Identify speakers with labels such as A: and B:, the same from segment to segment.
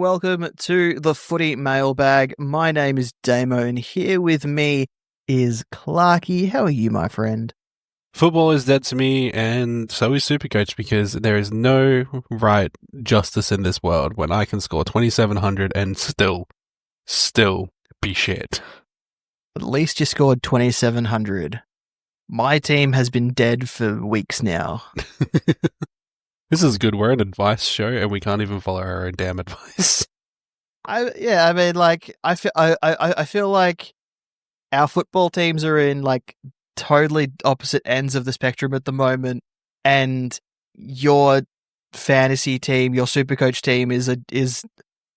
A: welcome to the Footy Mailbag. My name is Damo, and here with me is Clarky. How are you, my friend?
B: Football is dead to me, and so is Supercoach, because there is no right justice in this world when I can score 2,700 and still be shit.
A: At least you scored 2,700. My team has been dead for weeks now.
B: This is good. We're an advice show, and we can't even follow our own damn advice.
A: I feel like our football teams are in like totally opposite ends of the spectrum at the moment, and your fantasy team, your Supercoach team, is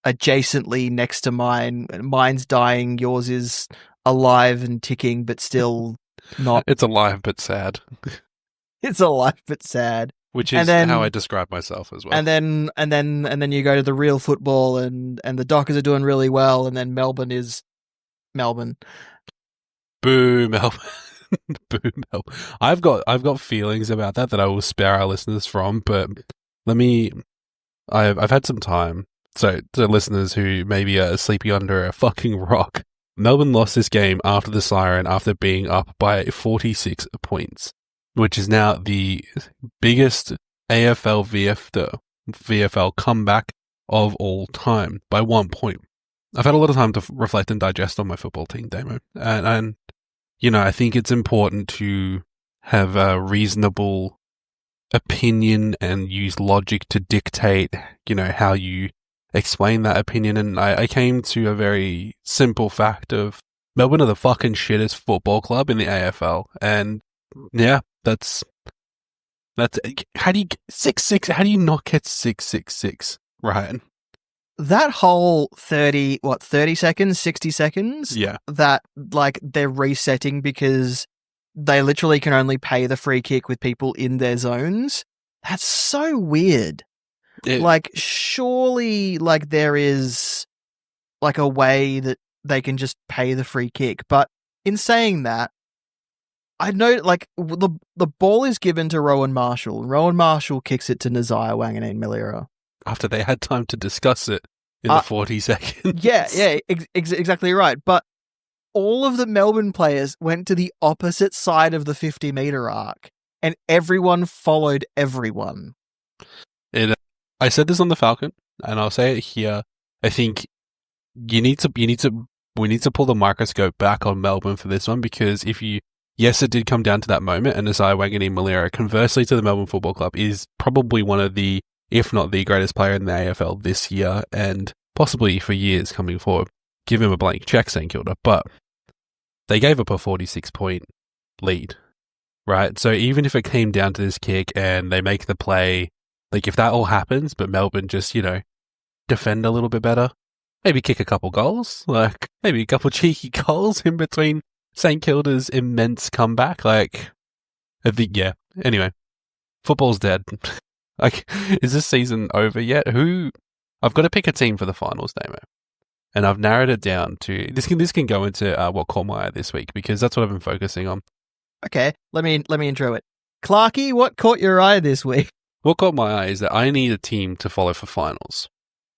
A: adjacently next to mine. Mine's dying. Yours is alive and ticking, but still not.
B: It's alive but sad.
A: It's alive but sad.
B: Which is how I describe myself as well.
A: And then you go to the real football, and the Dockers are doing really well, and then Melbourne is Melbourne.
B: Boo, Melbourne. Boo, Melbourne. I've got feelings about that I will spare our listeners from, but I've had some time. So to listeners who maybe are sleeping under a fucking rock, Melbourne lost this game after the siren after being up by 46 points. Which is now the biggest AFL VFL comeback of all time by 1 point. I've had a lot of time to reflect and digest on my football team, Damo. And you know, I think it's important to have a reasonable opinion and use logic to dictate, you know, how you explain that opinion. And I came to a very simple fact of Melbourne are the fucking shittest football club in the AFL. And yeah, that's how do you get 6-6? How do you not get 6-6-6, Ryan?
A: That whole 30 seconds, 60 seconds?
B: Yeah. That,
A: like, they're resetting because they literally can only pay the free kick with people in their zones. That's so weird. Like, surely, like, there is, like, a way that they can just pay the free kick. But in saying that, I know, like, the ball is given to Rowan Marshall. Rowan Marshall kicks it to Nasiah Wanganeen-Milera.
B: After they had time to discuss it in the 40 seconds.
A: Yeah, exactly right. But all of the Melbourne players went to the opposite side of the 50-metre arc, and everyone followed everyone.
B: I said this on the Falcon, and I'll say it here. I think we need to pull the microscope back on Melbourne for this one, because yes, it did come down to that moment, and Nasiah Wanganeen-Milera, conversely to the Melbourne Football Club, is probably one of the, if not the greatest player in the AFL this year, and possibly for years coming forward. Give him a blank check, St Kilda, but they gave up a 46-point lead, right? So even if it came down to this kick and they make the play, like if that all happens, but Melbourne just, you know, defend a little bit better, maybe kick a couple goals, like maybe a couple cheeky goals in between St Kilda's immense comeback, like, I think, yeah. Anyway, football's dead. Like, is this season over yet? I've got to pick a team for the finals, Damo, and I've narrowed it down to this can go into what caught my eye this week, because that's what I've been focusing on.
A: Okay, let me intro it. Clarky, what caught your eye this week?
B: What caught my eye is that I need a team to follow for finals.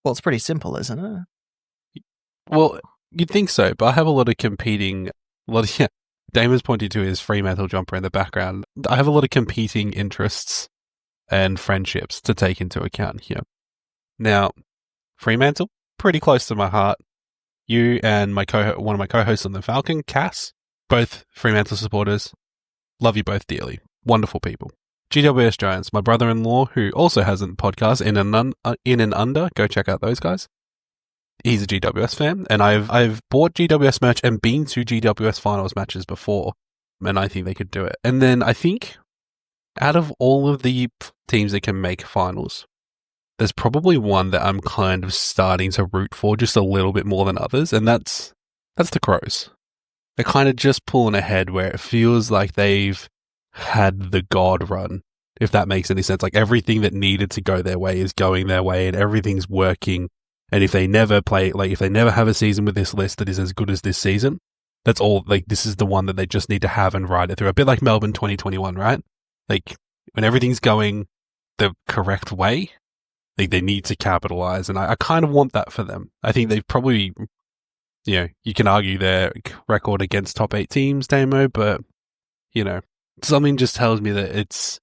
A: Well, it's pretty simple, isn't it?
B: Well, you'd think so, but I have a lot of competing. Damon's pointing to his Fremantle jumper in the background. I have a lot of competing interests and friendships to take into account here. Now, Fremantle, pretty close to my heart. You and one of my co-hosts on the Falcon, Cass, both Fremantle supporters. Love you both dearly. Wonderful people. GWS Giants, my brother-in-law, who also has a podcast, In and Under. Go check out those guys. He's a GWS fan, and I've bought GWS merch and been to GWS finals matches before, and I think they could do it. And then I think out of all of the teams that can make finals, there's probably one that I'm kind of starting to root for just a little bit more than others, and that's the Crows. They're kind of just pulling ahead where it feels like they've had the God run, if that makes any sense. Like everything that needed to go their way is going their way, and everything's working. And if they never have a season with this list that is as good as this season, that's all, like, this is the one that they just need to have and ride it through. A bit like Melbourne 2021, right? Like, when everything's going the correct way, think they need to capitalize, and I kind of want that for them. I think they've probably, you can argue their record against top 8 teams, Damo, but, something just tells me that it's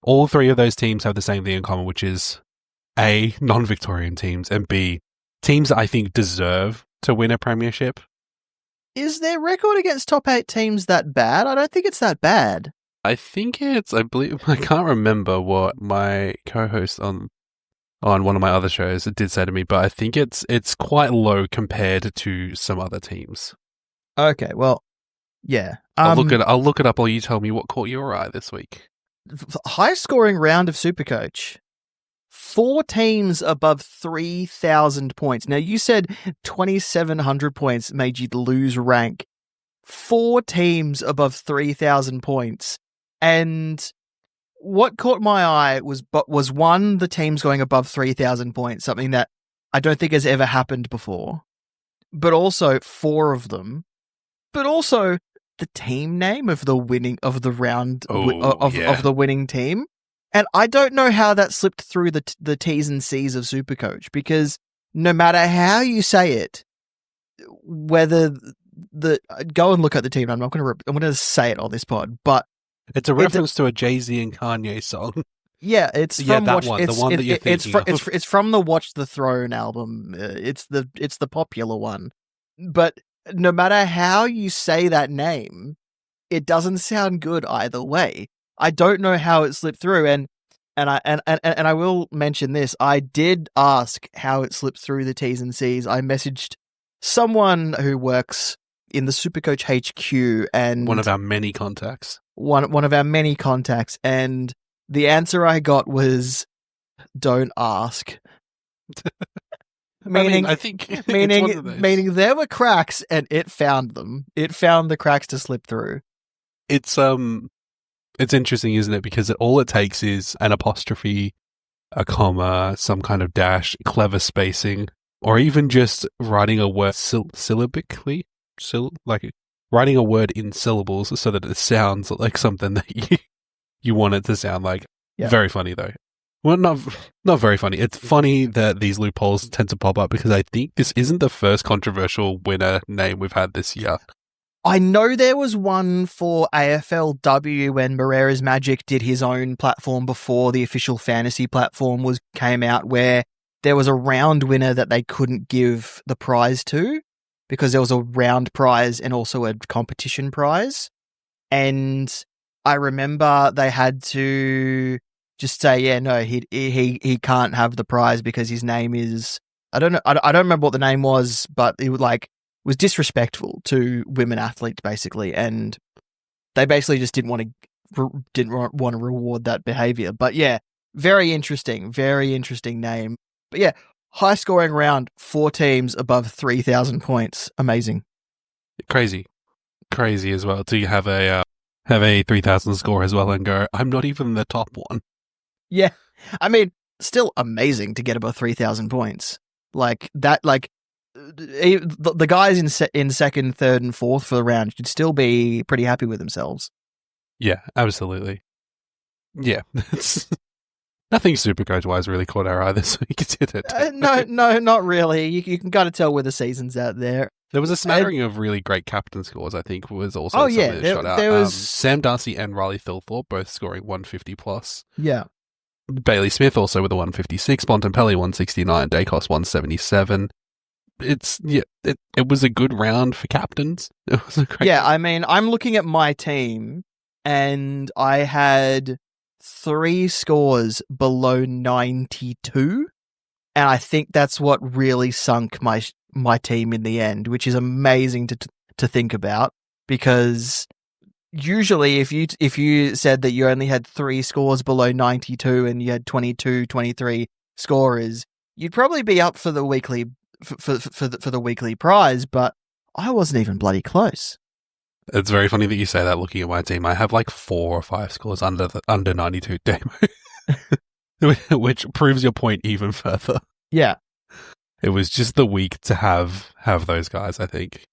B: all 3 of those teams have the same thing in common, which is A, non-Victorian teams, and B, teams that I think deserve to win a premiership.
A: Is their record against top 8 teams that bad? I don't think it's that bad.
B: I can't remember what my co-host on one of my other shows did say to me, but I think it's quite low compared to some other teams.
A: Okay, well, yeah.
B: I'll look it up while you tell me what caught your eye this week.
A: High scoring round of Supercoach. 4 teams above 3,000 points. Now, you said 2,700 points made you lose rank. 4 teams above 3,000 points. And what caught my eye was one, the teams going above 3,000 points, something that I don't think has ever happened before. But also 4 of them. But also the team name of the winning of the round of the winning team. And I don't know how that slipped through the T's and C's of Supercoach, because no matter how you say it, whether go and look at the team. I'm going to say it on this pod, but
B: it's a reference to a Jay-Z and Kanye song.
A: Yeah, it's from
B: the one that you're thinking of.
A: It's from the Watch the Throne album. It's the popular one. But no matter how you say that name, it doesn't sound good either way. I don't know how it slipped through, and I will mention this. I did ask how it slipped through the T's and C's. I messaged someone who works in the Supercoach HQ, and
B: one of our many contacts.
A: One of our many contacts, and the answer I got was, "Don't ask." Meaning there were cracks, and it found them. It found the cracks to slip through.
B: It's interesting, isn't it? Because all it takes is an apostrophe, a comma, some kind of dash, clever spacing, or even just writing a word syllabically, like writing a word in syllables so that it sounds like something that you want it to sound like. Yeah. Very funny though. Well, not very funny. It's funny that these loopholes tend to pop up, because I think this isn't the first controversial winner name we've had this year.
A: I know there was one for AFLW when Moreira's Magic did his own platform before the official fantasy platform came out, where there was a round winner that they couldn't give the prize to, because there was a round prize and also a competition prize. And I remember they had to just say, yeah, no, he can't have the prize because his name is, I don't know, I don't remember what the name was, but it was disrespectful to women athletes, basically, and they basically just didn't want to reward that behavior. But yeah, very interesting name. But yeah, high scoring round, 4 teams above 3,000 points, amazing,
B: crazy as well. To have a 3,000 score as well and go, I'm not even the top one.
A: Yeah, I mean, still amazing to get above 3,000 points like that. Like, the guys in second, third, and fourth for the round should still be pretty happy with themselves.
B: Yeah, absolutely. Yeah, nothing Supercoach-wise really caught our eye this week, did it?
A: No, not really. You can kind of tell where the season's out there.
B: There was a smattering of really great captain scores, I think, was also something that shot out.
A: There was
B: Sam Darcy and Riley Thilthorpe both scoring 150 plus.
A: Yeah.
B: Bailey Smith also with a 156, Bontempelli 169, Dacos 177. It was a good round for captains. It was a great round.
A: I mean, I'm looking at my team, and I had 3 scores below 92, and I think that's what really sunk my team in the end, which is amazing to think about, because usually if you said that you only had 3 scores below 92 and you had 22, 23 scorers, you'd probably be up for the weekly for the weekly prize, but I wasn't even bloody close.
B: It's very funny that you say that. Looking at my team, I have like 4 or 5 scores under 92, Damo, which proves your point even further.
A: Yeah,
B: it was just the week to have those guys, I think.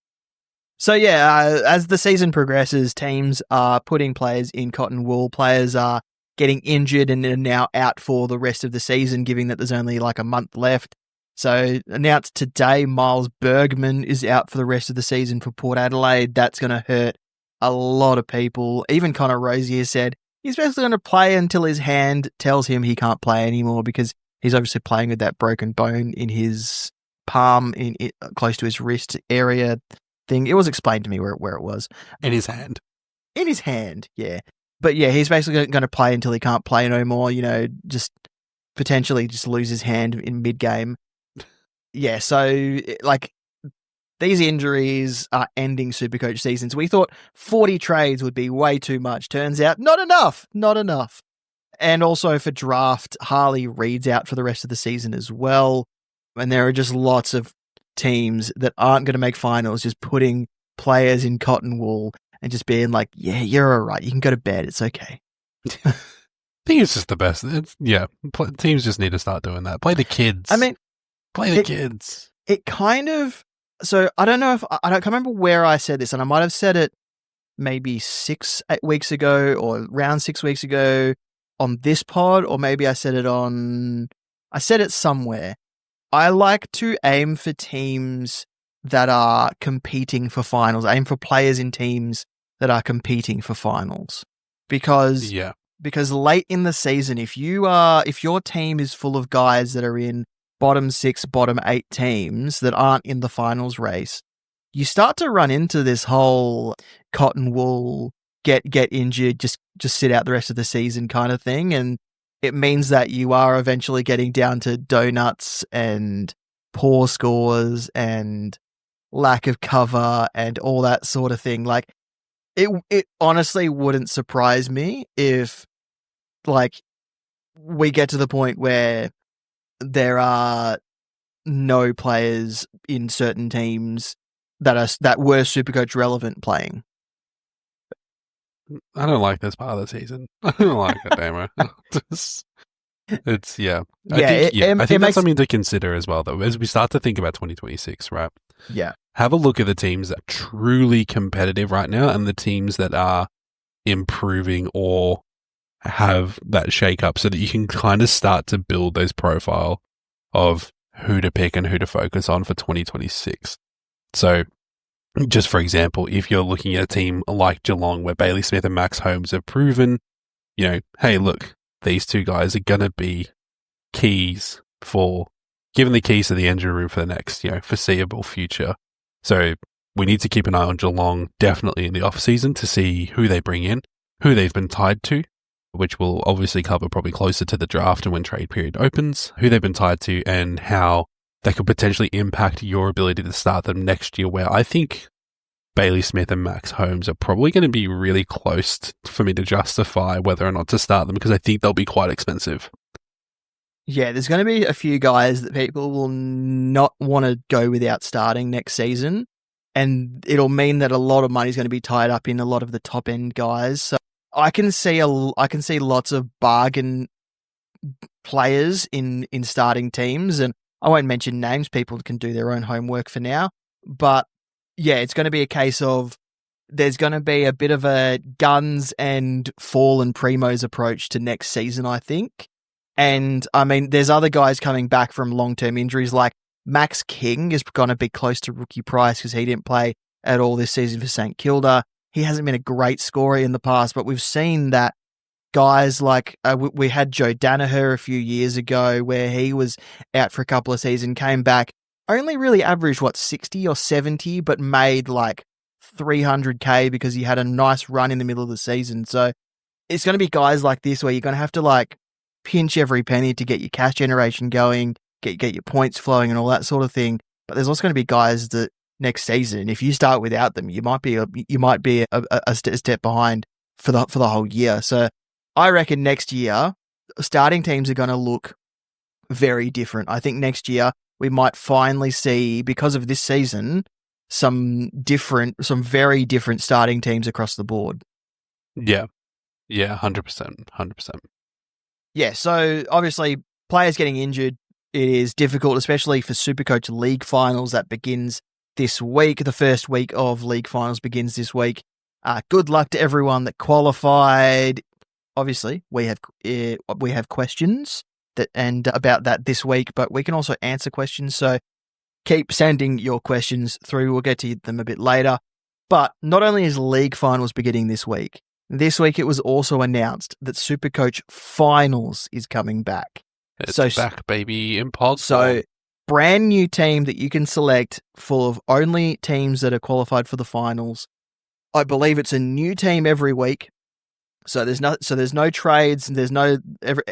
A: So yeah, as the season progresses, teams are putting players in cotton wool. Players are getting injured and are now out for the rest of the season, given that there's only like a month left. So announced today, Miles Bergman is out for the rest of the season for Port Adelaide. That's going to hurt a lot of people. Even Connor Rosier said he's basically going to play until his hand tells him he can't play anymore, because he's obviously playing with that broken bone in his palm, close to his wrist area thing. It was explained to me where it was.
B: In his hand.
A: In his hand, yeah. But yeah, he's basically going to play until he can't play no more, just potentially just lose his hand in mid-game. Yeah, so, like, these injuries are ending Supercoach seasons. We thought 40 trades would be way too much. Turns out, not enough. And also for draft, Harley Reid's out for the rest of the season as well. And there are just lots of teams that aren't going to make finals, just putting players in cotton wool and just being like, yeah, you're all right. You can go to bed. It's okay.
B: I think it's just the best. Teams just need to start doing that. Play the kids.
A: I mean,
B: play the kids.
A: It kind of, so I don't know if, I can't remember where I said this, and I might have said it maybe 8 weeks ago or around 6 weeks ago on this pod, or maybe I said it somewhere. I like to aim for teams that are competing for finals, aim for players in teams that are competing for finals. Because late in the season, if your team is full of guys that are in bottom 6, bottom 8 teams that aren't in the finals race, you start to run into this whole cotton wool, get injured, just sit out the rest of the season kind of thing. And it means that you are eventually getting down to donuts and poor scores and lack of cover and all that sort of thing. Like, it honestly wouldn't surprise me if, like, we get to the point where there are no players in certain teams that were Supercoach relevant playing.
B: I don't like this part of the season. I don't like it, Damo. It's I think that's something to consider as well, though, as we start to think about 2026, right?
A: Yeah.
B: Have a look at the teams that are truly competitive right now and the teams that are improving or have that shake up, so that you can kind of start to build those profile of who to pick and who to focus on for 2026. So, just for example, if you're looking at a team like Geelong, where Bailey Smith and Max Holmes have proven, hey, look, these two guys are going to be keys given the keys to the engine room for the next, foreseeable future. So we need to keep an eye on Geelong definitely in the off season to see who they bring in, who they've been tied to, which we'll obviously cover probably closer to the draft and when trade period opens, who they've been tied to and how they could potentially impact your ability to start them next year, where I think Bailey Smith and Max Holmes are probably going to be really close for me to justify whether or not to start them, because I think they'll be quite expensive.
A: Yeah, there's going to be a few guys that people will not want to go without starting next season, and it'll mean that a lot of money is going to be tied up in a lot of the top end guys. So I can see lots of bargain players in starting teams, and I won't mention names. People can do their own homework for now, but yeah, it's going to be a case of there's going to be a bit of a guns and fallen primos approach to next season, I think. And I mean, there's other guys coming back from long-term injuries, like Max King is going to be close to rookie price because he didn't play at all this season for St Kilda. He hasn't been a great scorer in the past, but we've seen that guys like we had Joe Danaher a few years ago where he was out for a couple of seasons, came back, only really averaged, 60 or 70, but made like 300K because he had a nice run in the middle of the season. So it's going to be guys like this where you're going to have to like pinch every penny to get your cash generation going, get your points flowing and all that sort of thing. But there's also going to be guys that next season, if you start without them, you might be a step behind for the whole year. So I reckon next year starting teams are going to look very different. I think next year we might finally see, because of this season, some very different starting teams across the board.
B: Yeah. Yeah, 100%.
A: Yeah, so obviously players getting injured, it is difficult, especially for Supercoach League Finals that begins this week. The first week of League Finals begins this week. Good luck to everyone that qualified. obviously we have questions about that this week, but we can also answer questions. So keep sending your questions through. We'll get to them a bit later. But not only is league finals beginning this week it was also announced that Supercoach Finals is coming back.
B: It's back, baby. Impossible.
A: So, brand new team that you can select full of only teams that are qualified for the finals. I believe it's a new team every week. So there's no trades, and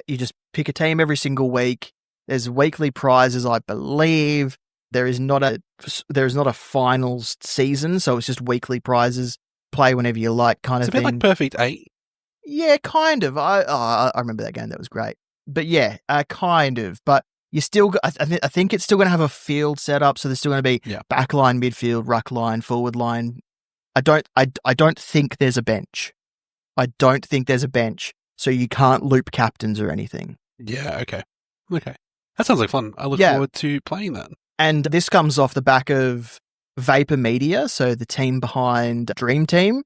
A: you just pick a team every single week. There's weekly prizes, I believe. There is not a finals season, so it's just weekly prizes. Play whenever you like, kind of thing.
B: It's a bit like Perfect 8.
A: Yeah, kind of. I remember that game. That was great. But yeah, kind of. But you still, I think it's still going to have a field set up. So there's still going to be back line, midfield, ruck line, forward line. I don't think there's a bench. So you can't loop captains or anything.
B: Yeah. Okay. That sounds like fun. I look forward to playing that.
A: And this comes off the back of Vapor Media, so the team behind Dream Team,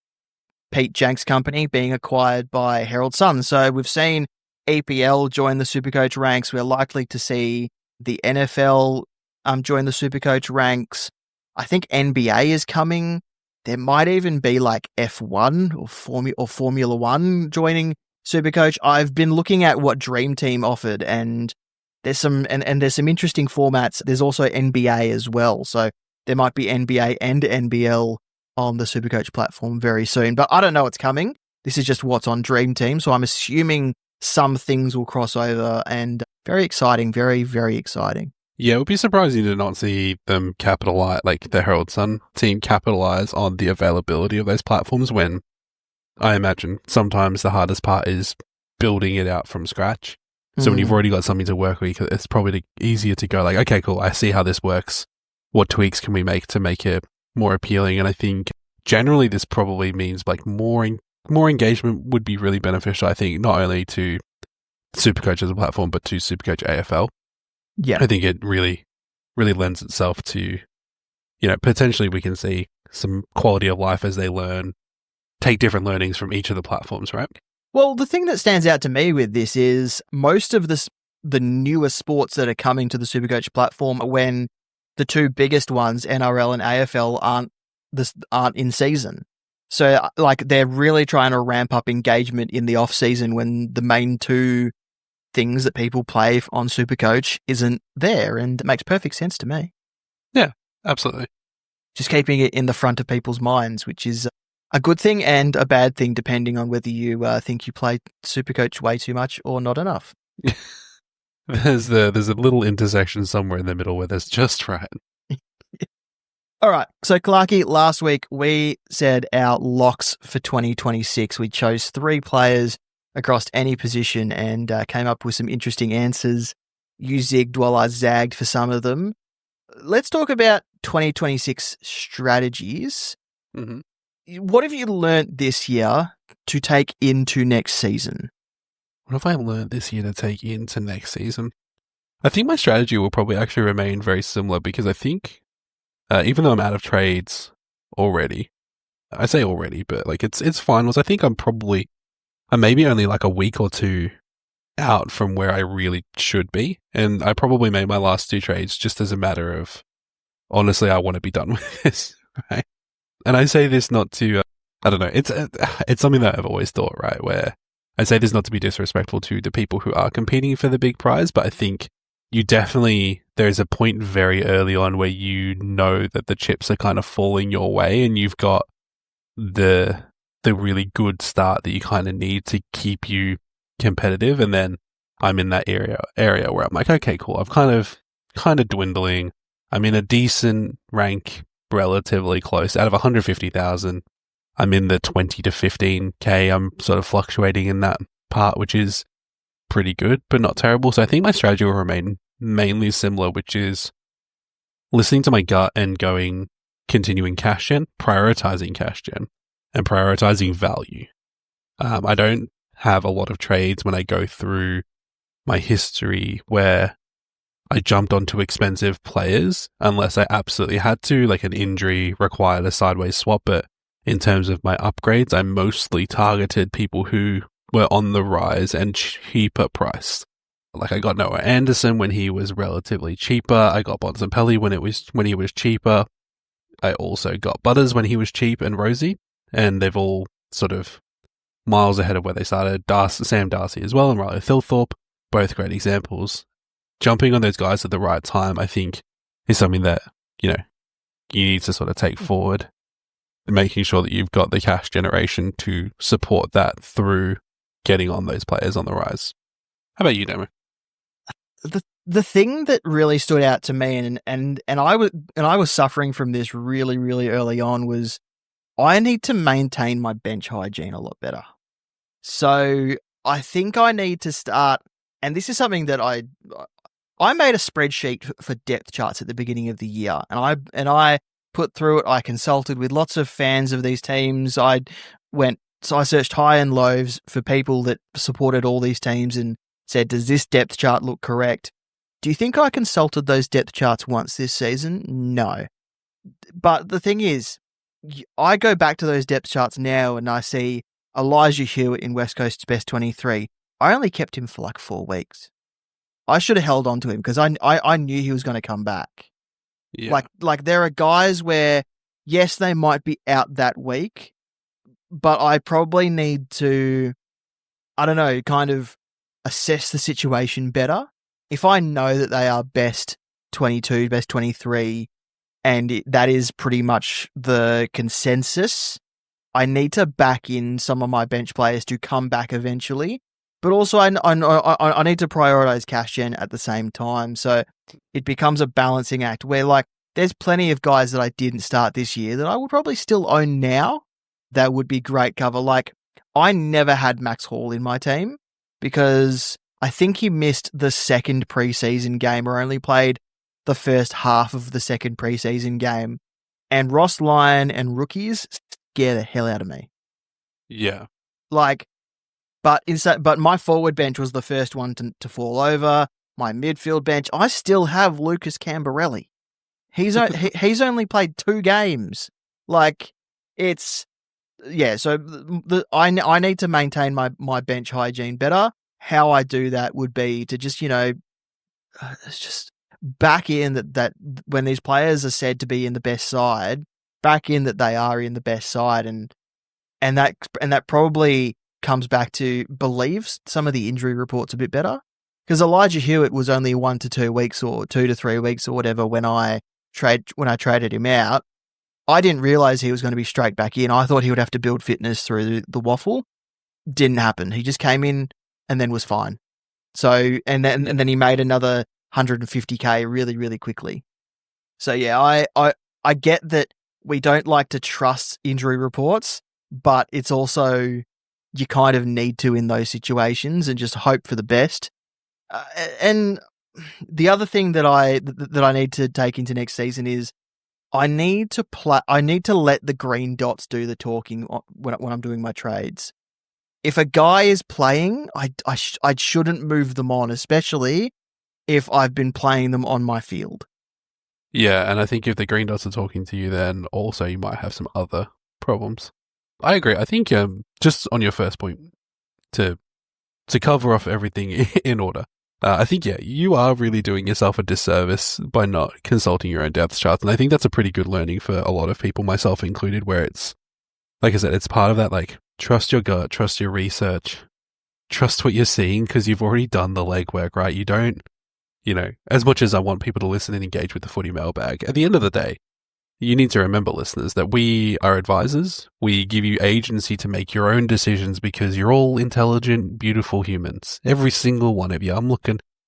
A: Pete Jenks' company, being acquired by Herald Sun. So we've seen EPL join the Supercoach ranks. We're likely to see the NFL join the Supercoach ranks. I think NBA is coming. There might even be like F1 or Formula One joining Supercoach. I've been looking at what Dream Team offered, and there's some interesting formats. There's also NBA as well. So there might be NBA and NBL on the Supercoach platform very soon, but I don't know what's coming. This is just what's on Dream Team, so I'm assuming some things will cross over, and very exciting, very, very exciting.
B: Yeah, it would be surprising to not see them capitalize, like the Herald Sun team capitalize on the availability of those platforms, when I imagine sometimes the hardest part is building it out from scratch. So when you've already got something to work with, it's probably easier to go like, okay, cool, I see how this works. What tweaks can we make to make it more appealing? And I think generally this probably means like more engagement would be really beneficial, I think, not only to Supercoach as a platform, but to Supercoach AFL.
A: Yeah.
B: I think it really, really lends itself to, potentially we can see some quality of life as they take different learnings from each of the platforms, right?
A: Well, the thing that stands out to me with this is most of the newer sports that are coming to the Supercoach platform, when the two biggest ones, NRL and AFL, aren't in season. So, like, they're really trying to ramp up engagement in the off season when the main two things that people play on Supercoach isn't there, and it makes perfect sense to me.
B: Yeah, absolutely.
A: Just keeping it in the front of people's minds, which is a good thing and a bad thing, depending on whether you think you play Supercoach way too much or not enough.
B: There's a little intersection somewhere in the middle where that's just right.
A: All right. So, Clarky, last week we said our locks for 2026. We chose 3 players across any position and came up with some interesting answers. You zigged while I zagged for some of them. Let's talk about 2026 strategies.
B: Mm-hmm.
A: What have you learnt this year to take into next season?
B: What have I learned this year to take into next season? I think my strategy will probably actually remain very similar, because I think, even though I'm out of trades already, I say already, but like it's finals. I think I'm maybe only like a week or 2 out from where I really should be. And I probably made my last 2 trades just as a matter of, honestly, I want to be done with this, right? And I say this not to, I don't know, it's something that I've always thought, right, where I say this not to be disrespectful to the people who are competing for the big prize, but I think there's a point very early on where you know that the chips are kind of falling your way, and you've got the really good start that you kind of need to keep you competitive. And then I'm in that area where I'm like, okay, cool, I've kind of dwindling. I'm in a decent rank, relatively close. Out of 150,000, I'm in the 20 to 15k. I'm sort of fluctuating in that part, which is pretty good, but not terrible. So I think my strategy will remain mainly similar, which is listening to my gut and continuing cash gen, prioritizing cash gen, and prioritizing value. I don't have a lot of trades when I go through my history where I jumped onto expensive players unless I absolutely had to, like an injury required a sideways swap. But in terms of my upgrades, I mostly targeted people who were on the rise and cheaper priced. Like I got Noah Anderson when he was relatively cheaper. I got Bontempelli when he was cheaper. I also got Butters when he was cheap and Rosie, and they've all sort of miles ahead of where they started. Sam Darcy as well and Riley Thilthorpe, both great examples. Jumping on those guys at the right time, I think, is something that, you need to sort of take forward, making sure that you've got the cash generation to support that through getting on those players on the rise. How about you, Damo?
A: The thing that really stood out to me, and I was suffering from this really, really early on, was I need to maintain my bench hygiene a lot better. So I think I need to start, and this is something that I made a spreadsheet for depth charts at the beginning of the year, and I put through it. I consulted with lots of fans of these teams. So I searched high and lows for people that supported all these teams and said, does this depth chart look correct? Do you think I consulted those depth charts once this season? No. But the thing is, I go back to those depth charts now and I see Elijah Hewitt in West Coast's best 23. I only kept him for like 4 weeks. I should have held on to him because I knew he was going to come back. Yeah. Like there are guys where, yes, they might be out that week, but I probably need to, I don't know, kind of assess the situation better. If I know that they are best 22, best 23, and that is pretty much the consensus, I need to back in some of my bench players to come back eventually. But also, I need to prioritize cash gen at the same time. So it becomes a balancing act where, like, there's plenty of guys that I didn't start this year that I would probably still own now. That would be great cover. Like, I never had Max Hall in my team because I think he missed the second preseason game or only played the first half of the second preseason game. And Ross Lyon and rookies scare the hell out of me.
B: Yeah.
A: Like, but my forward bench was the first one to fall over. My midfield bench, I still have Lucas Cambarelli. He's only played 2 games. Like, it's, yeah, so I need to maintain my bench hygiene better. How I do that would be to just, just back in that when these players are said to be in the best side, back in that they are in the best side, and that probably comes back to believe some of the injury reports a bit better. Because Elijah Hewitt was only 1 to 2 weeks or 2 to 3 weeks or whatever when I traded him out. I didn't realize he was going to be straight back in. I thought he would have to build fitness through the waffle. Didn't happen. He just came in and then was fine. So and then he made another 150k really, really quickly. So yeah, I get that we don't like to trust injury reports, but it's also you kind of need to in those situations and just hope for the best. And the other thing that I need to take into next season is I need to let the green dots do the talking when I'm doing my trades. If a guy is playing, I shouldn't move them on, especially if I've been playing them on my field.
B: Yeah, and I think if the green dots are talking to you, then also you might have some other problems. I agree. I think just on your first point, to cover off everything in order, I think, yeah, you are really doing yourself a disservice by not consulting your own depth charts. And I think that's a pretty good learning for a lot of people, myself included, where it's, like I said, it's part of that, like, trust your gut, trust your research, trust what you're seeing, because you've already done the legwork, right? You don't, as much as I want people to listen and engage with the footy mailbag, at the end of the day, you need to remember, listeners, that we are advisors. We give you agency to make your own decisions because you're all intelligent, beautiful humans. Every single one of you.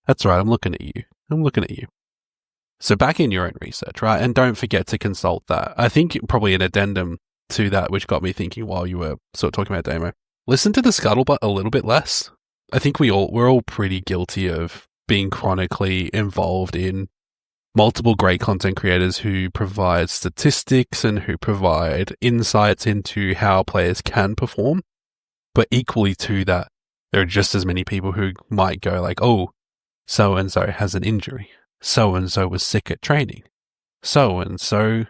B: That's right, I'm looking at you. So back in your own research, right? And don't forget to consult that. I think probably an addendum to that, which got me thinking while you were sort of talking about Damo, listen to the scuttlebutt a little bit less. I think we're all pretty guilty of being chronically involved in multiple great content creators who provide statistics and who provide insights into how players can perform. But equally to that, there are just as many people who might go like, oh, so-and-so has an injury. So-and-so was sick at training. So-and-so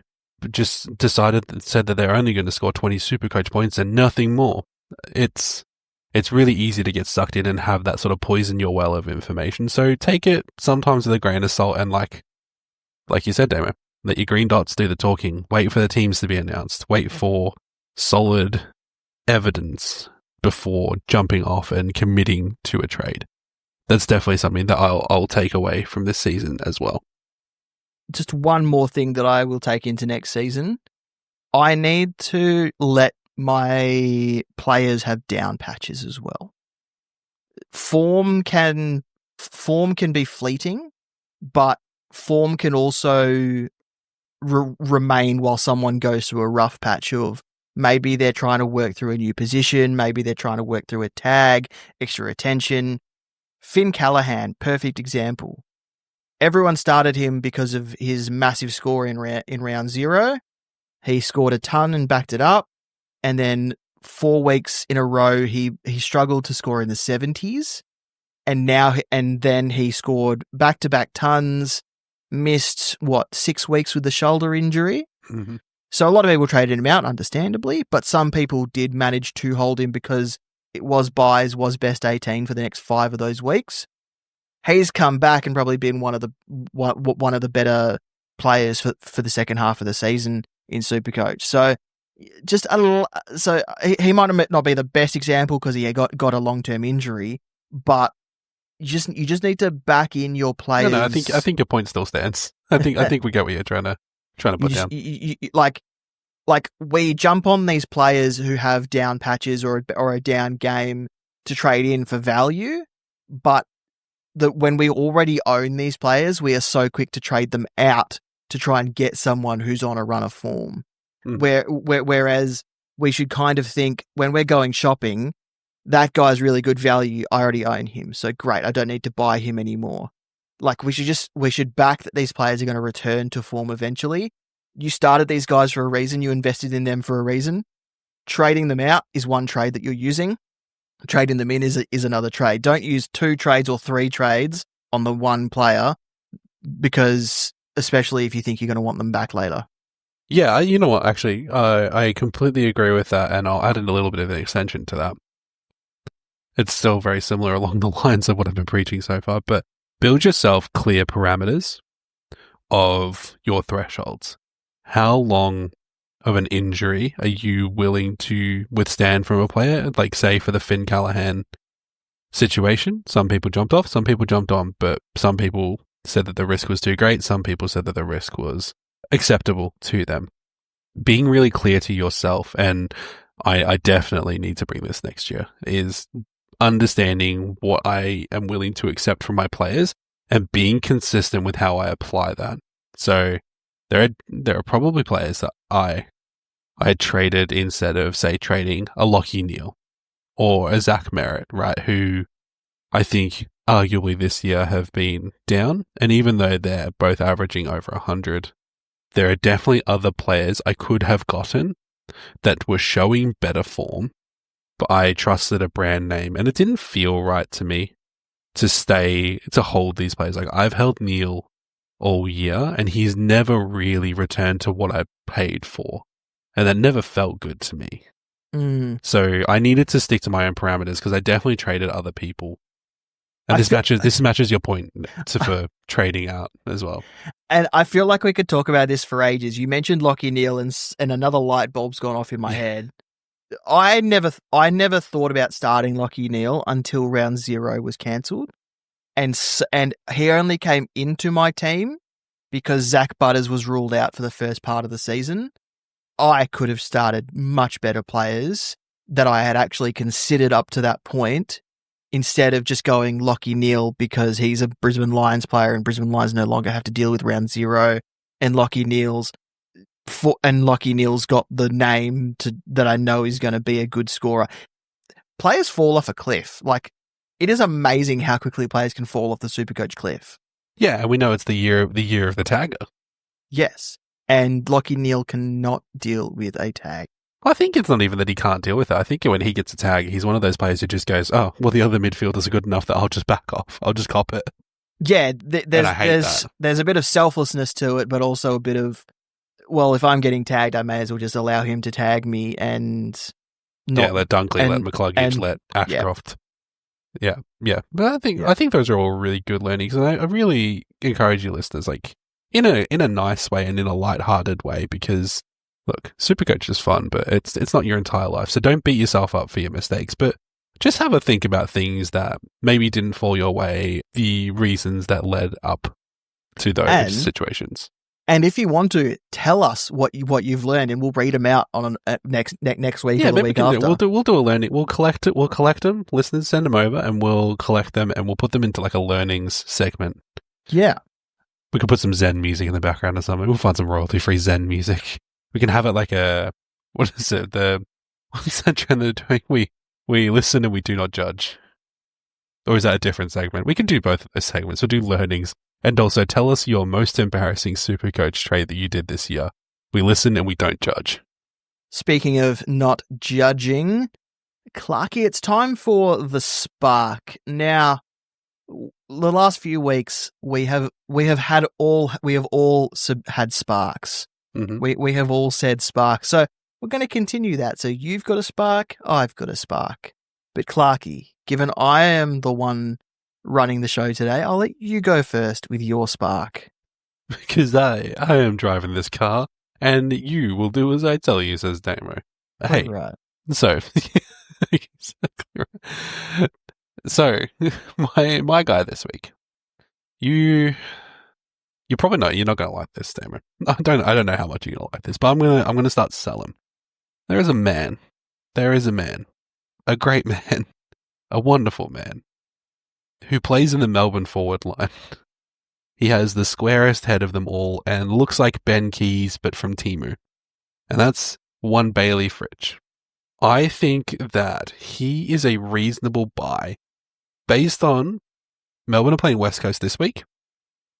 B: just said that they're only going to score 20 Supercoach points and nothing more. It's it's really easy to get sucked in and have that sort of poison your well of information. So take it sometimes with a grain of salt, and like you said, Damo, let your green dots do the talking. Wait for the teams to be announced. Wait for solid evidence before jumping off and committing to a trade. That's definitely something that I'll take away from this season as well.
A: Just one more thing that I will take into next season. I need to let my players have down patches as well. Form can be fleeting, but form can also remain while someone goes through a rough patch of maybe they're trying to work through a new position, maybe they're trying to work through a tag, extra attention. Finn Callaghan, perfect example. Everyone started him because of his massive score in round 0. He scored a ton and backed it up. And then 4 weeks in a row, he struggled to score in the 70s. And then he scored back-to-back tons, missed, 6 weeks with the shoulder injury.
B: Mm-hmm.
A: So a lot of people traded him out, understandably, but some people did manage to hold him because it was buys, was best 18 for the next 5 of those weeks. He's come back and probably been one of the better players for the second half of the season in Supercoach. So he might not be the best example because he got a long-term injury, but you just need to back in your players.
B: No, I think your point still stands. I think we get what you're trying to put down.
A: Like we jump on these players who have down patches or a down game to trade in for value, but when we already own these players, we are so quick to trade them out to try and get someone who's on a run of form. Whereas we should kind of think when we're going shopping, that guy's really good value. I already own him, so great. I don't need to buy him anymore. Like we should back that these players are going to return to form eventually. You started these guys for a reason. You invested in them for a reason. Trading them out is one trade that you're using. Trading them in is another trade. Don't use 2 trades or 3 trades on the one player, because especially if you think you're going to want them back later.
B: Yeah, you know what? Actually, I completely agree with that, and I'll add in a little bit of an extension to that. It's still very similar along the lines of what I've been preaching so far, but build yourself clear parameters of your thresholds. How long of an injury are you willing to withstand from a player? Like, say, for the Finn Callaghan situation, some people jumped off, some people jumped on, but some people said that the risk was too great, some people said that the risk was acceptable to them. Being really clear to yourself, and I definitely need to bring this next year, is understanding what I am willing to accept from my players and being consistent with how I apply that. So there are probably players that I traded instead of, say, trading a Lachie Neale or a Zach Merritt, right, who I think arguably this year have been down. And even though they're both averaging over 100, there are definitely other players I could have gotten that were showing better form, but I trusted a brand name, and it didn't feel right to me to hold these players. Like, I've held Neale all year, and he's never really returned to what I paid for, and that never felt good to me. So I needed to stick to my own parameters, because I definitely traded other people. And this matches your point for trading out as well.
A: And I feel like we could talk about this for ages. You mentioned Lachie Neale, and another light bulb's gone off in my head. I never thought about starting Lachie Neale until round 0 was cancelled, and he only came into my team because Zach Butters was ruled out for the first part of the season. I could have started much better players that I had actually considered up to that point, instead of just going Lachie Neale because he's a Brisbane Lions player and Brisbane Lions no longer have to deal with round 0, and Lachie Neale's got the name that I know is going to be a good scorer. Players fall off a cliff. Like, it is amazing how quickly players can fall off the Supercoach cliff.
B: Yeah, and we know it's the year of the tagger.
A: Yes, and Lachie Neale cannot deal with a tag.
B: I think it's not even that he can't deal with it. I think when he gets a tag, he's one of those players who just goes, oh, well, the other midfielders are good enough that I'll just back off. I'll just cop it.
A: Yeah, there's a bit of selflessness to it, but also a bit of, well, if I'm getting tagged, I may as well just allow him to tag me and
B: let Dunkley, let McCluggage, let Ashcroft. Yeah. But I think those are all really good learnings, and I really encourage you listeners, like in a nice way and in a light-hearted way, because look, Supercoach is fun, but it's not your entire life. So don't beat yourself up for your mistakes, but just have a think about things that maybe didn't fall your way, the reasons that led up to those situations.
A: And if you want to, tell us what you've learned, and we'll read them out on next week or the week after.
B: We'll do a learning. We'll collect it. We'll collect them. Listeners, send them over, and we'll collect them, and we'll put them into like a learnings segment.
A: Yeah,
B: we could put some Zen music in the background or something. We'll find some royalty-free Zen music. We can have it like what is it? What's that trend they're doing? We listen and we do not judge. Or is that a different segment? We can do both of those segments. We'll do learnings. And also tell us your most embarrassing Supercoach trade that you did this year. We listen and we don't judge.
A: Speaking of not judging, Clarky, it's time for the spark. Now, the last few weeks we have all had sparks.
B: Mm-hmm.
A: We have all said spark. So we're going to continue that. So you've got a spark, I've got a spark. But Clarky, given I am the one running the show today, I'll let you go first with your spark.
B: Because I am driving this car, and you will do as I tell you, says Damo. Hey,
A: right.
B: So, my guy this week. You're probably not. You're not going to like this, Damo. I don't know how much you're going to like this, but I'm gonna start selling. There is a man, a great man, a wonderful man, who plays in the Melbourne forward line. He has the squarest head of them all and looks like Ben Keys, but from Temu. And that's one Bailey Fritsch. I think that he is a reasonable buy based on Melbourne are playing West Coast this week.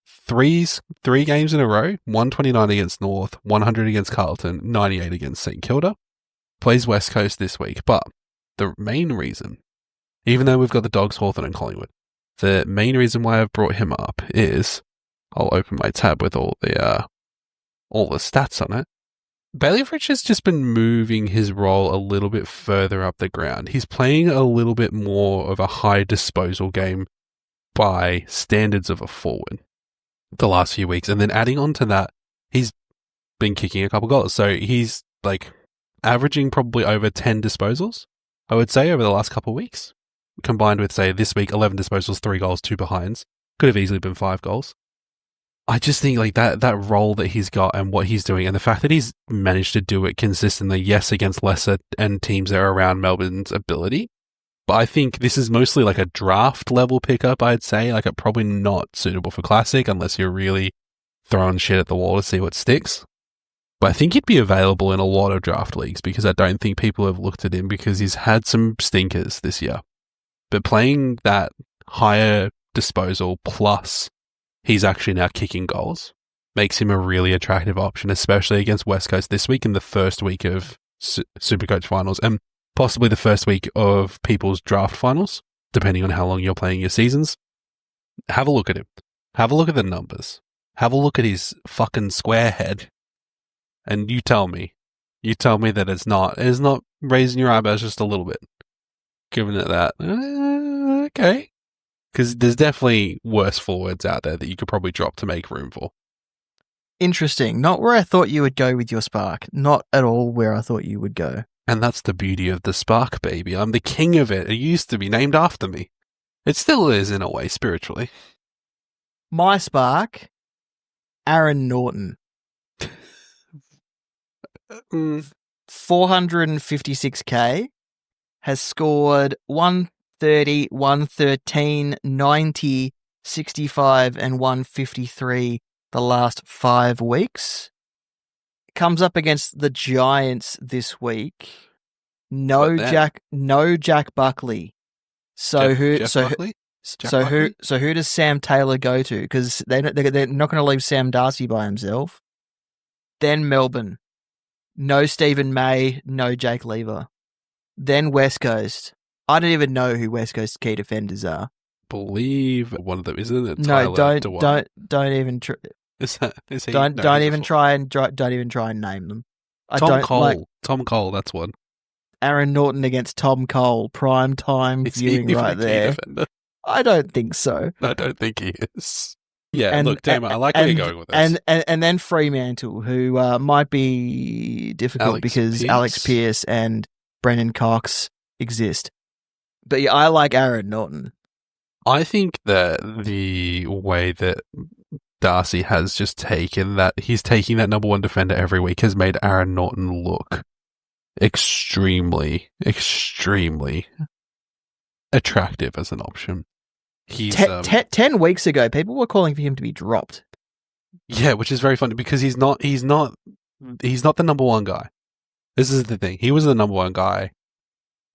B: Three games in a row, 129 against North, 100 against Carlton, 98 against St Kilda. Plays West Coast this week. But the main reason, even though we've got the Dogs, Hawthorn and Collingwood, the main reason why I've brought him up is, I'll open my tab with all the stats on it. Bailey Fritsch has just been moving his role a little bit further up the ground. He's playing a little bit more of a high disposal game by standards of a forward the last few weeks. And then adding on to that, he's been kicking a couple goals. So he's like averaging probably over 10 disposals, I would say, over the last couple of weeks. Combined with, say, this week, 11 disposals, 3 goals, 2 behinds. Could have easily been 5 goals. I just think like that role that he's got and what he's doing, and the fact that he's managed to do it consistently, yes, against lesser and teams that are around Melbourne's ability. But I think this is mostly like a draft level pickup, I'd say. Like, probably not suitable for Classic unless you're really throwing shit at the wall to see what sticks. But I think he'd be available in a lot of draft leagues because I don't think people have looked at him because he's had some stinkers this year. But playing that higher disposal plus he's actually now kicking goals makes him a really attractive option, especially against West Coast this week in the first week of Supercoach finals and possibly the first week of people's draft finals, depending on how long you're playing your seasons. Have a look at him. Have a look at the numbers. Have a look at his fucking square head. And you tell me that it's not raising your eyebrows just a little bit. Giving it that, okay. Because there's definitely worse forwards out there that you could probably drop to make room for.
A: Interesting. Not where I thought you would go with your spark. Not at all where I thought you would go.
B: And that's the beauty of the spark, baby. I'm the king of it. It used to be named after me. It still is in a way, spiritually.
A: My spark, Aaron Norton. 456k. Has scored 130, 113, 90, 65, and 153 the last 5 weeks. Comes up against the Giants this week. No Jack Buckley. So who does Sam Taylor go to? Because they're not going to leave Sam Darcy by himself. Then Melbourne. No Stephen May, no Jake Lever. Then West Coast. I don't even know who West Coast's key defenders are.
B: Believe one of them, isn't it?
A: No, don't even try.
B: Is he?
A: Don't even try and name them.
B: Tom Cole, that's one.
A: Aaron Norton against Tom Cole, prime time viewing right there. Defender. I don't think so.
B: I don't think he is. Yeah, look, Damo, I like where you're going with this.
A: And then Fremantle, who might be difficult because Alex Pearce and Brendan Cox exist. But yeah, I like Aaron Norton.
B: I think that the way that Darcy has just taken that, he's taking that number one defender every week, has made Aaron Norton look extremely, extremely attractive as an option. He's
A: 10 weeks ago, people were calling for him to be dropped.
B: Yeah, which is very funny because he's not the number one guy. This is the thing. He was the number one guy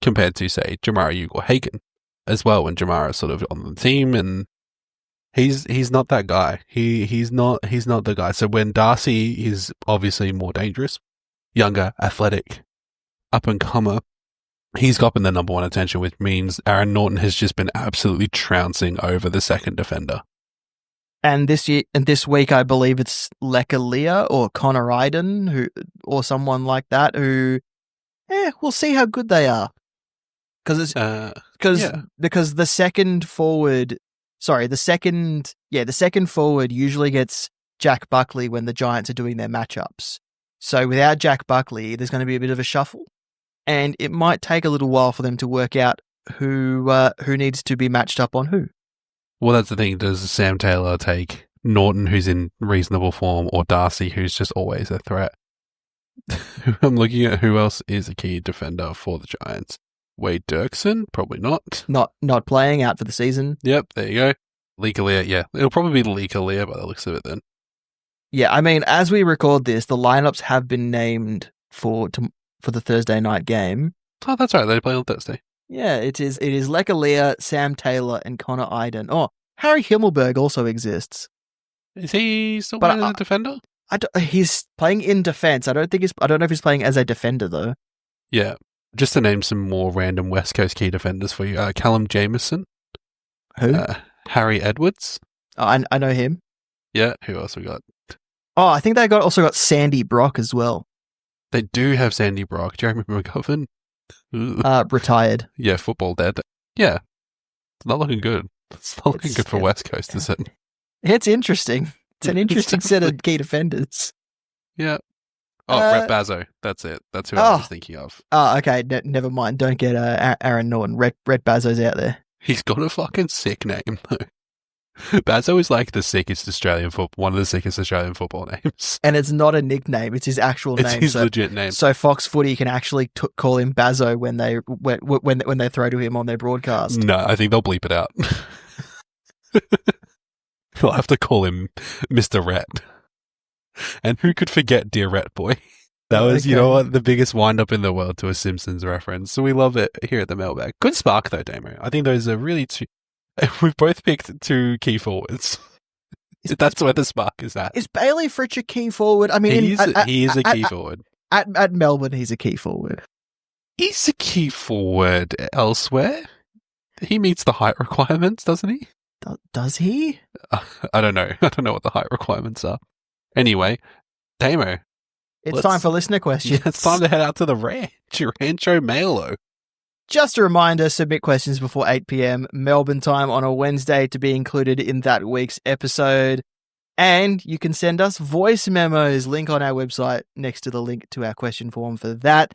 B: compared to, say, Jamarra Ugle-Hagan as well, when Jamarra's sort of on the team, and he's not that guy. He's not the guy. So when Darcy is obviously more dangerous, younger, athletic, up and comer, he's gotten the number one attention, which means Aaron Norton has just been absolutely trouncing over the second defender.
A: And this week, I believe it's Lekalia or Connor Iden, or someone like that, who, we'll see how good they are. Because the second forward usually gets Jack Buckley when the Giants are doing their matchups. So without Jack Buckley, there's going to be a bit of a shuffle, and it might take a little while for them to work out who needs to be matched up on who.
B: Well, that's the thing. Does Sam Taylor take Norton, who's in reasonable form, or Darcy, who's just always a threat? I'm looking at who else is a key defender for the Giants. Wade Dirksen? Probably not.
A: Not playing, out for the season.
B: Yep, there you go. Lekalia, yeah. It'll probably be Lekalia by the looks of it then.
A: Yeah, I mean, as we record this, the lineups have been named for the Thursday night game.
B: Oh, that's right. They play on Thursday.
A: Yeah, it is Lekalia, Sam Taylor, and Connor Iden. Oh, Harry Himmelberg also exists.
B: Is he still playing as a defender?
A: He's playing in defense. I don't know if he's playing as a defender though.
B: Yeah. Just to name some more random West Coast key defenders for you. Callum Jamieson.
A: Who?
B: Harry Edwards.
A: Oh, I know him.
B: Yeah, who else we got?
A: Oh, I think they also got Sandy Brock as well.
B: They do have Sandy Brock. Jeremy McGovern.
A: Retired.
B: Yeah, football dead. Yeah. It's not looking good. It's not looking good for West Coast, is it?
A: It's interesting. It's an interesting set of key defenders.
B: Yeah. Oh, Rhett Bazzo. That's it. That's who I was thinking of.
A: Oh, okay. Never mind. Don't get Aaron Norton. Rhett Bazzo's out there.
B: He's got a fucking sick name, though. Bazzo is like one of the sickest Australian football names.
A: And it's not a nickname. It's his actual name.
B: It's his legit name.
A: So Fox Footy can actually call him Bazzo when they throw to him on their broadcast.
B: No, I think they'll bleep it out. They'll have to call him Mr. Rhett. And who could forget Dear Rat Boy? That was, you know what, the biggest wind-up in the world to a Simpsons reference. So we love it here at the Mailbag. Good spark, though, Damo. I think those are really two... We've both picked two key forwards. That's where the spark is at.
A: Is Bailey Fritsch a key forward? I mean,
B: he is a key forward.
A: At Melbourne, he's a key forward.
B: He's a key forward elsewhere. He meets the height requirements, doesn't he?
A: Does he?
B: I don't know. I don't know what the height requirements are. Anyway, Damo.
A: It's time for listener questions.
B: Yeah, it's time to head out to the Rancho Mailo.
A: Just a reminder, submit questions before 8 p.m. Melbourne time on a Wednesday to be included in that week's episode. And you can send us voice memos, link on our website next to the link to our question form for that.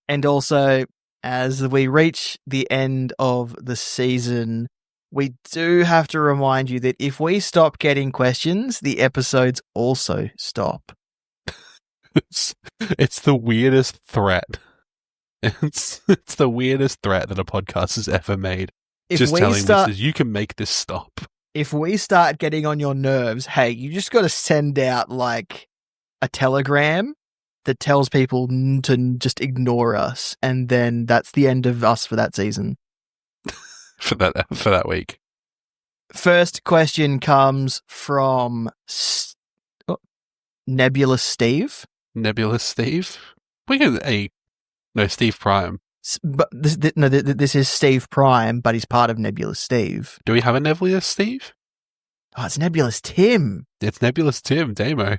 A: And also, as we reach the end of the season, we do have to remind you that if we stop getting questions, the episodes also stop.
B: It's the weirdest threat. It's the weirdest threat that a podcast has ever made. Just telling listeners, you can make this stop.
A: If we start getting on your nerves, hey, you just got to send out like a telegram that tells people to just ignore us, and then that's the end of us for that season.
B: for that week.
A: First question comes from Nebulous Steve.
B: Nebulous Steve? We can Steve Prime.
A: But this is Steve Prime, but he's part of Nebulous Steve.
B: Do we have a Nebulous Steve?
A: Oh, it's Nebulous Tim.
B: It's Nebulous Tim, Damo.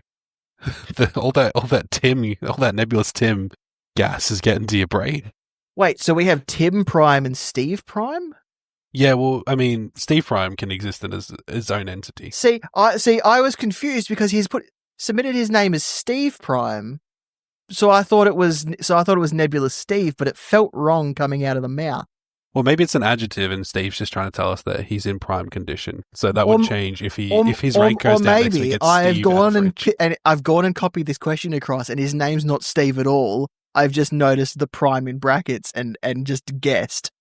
B: all that Nebulous Tim gas is getting to your brain.
A: Wait, so we have Tim Prime and Steve Prime?
B: Yeah, well, I mean, Steve Prime can exist in his own entity.
A: See, I was confused because he's submitted his name as Steve Prime, so I thought it was Nebulous Steve, but it felt wrong coming out of the mouth.
B: Well, maybe it's an adjective, and Steve's just trying to tell us that he's in prime condition. So that would change if his rank goes down next week. It's I've
A: gone and copied this question across, and his name's not Steve at all. I've just noticed the prime in brackets and just guessed.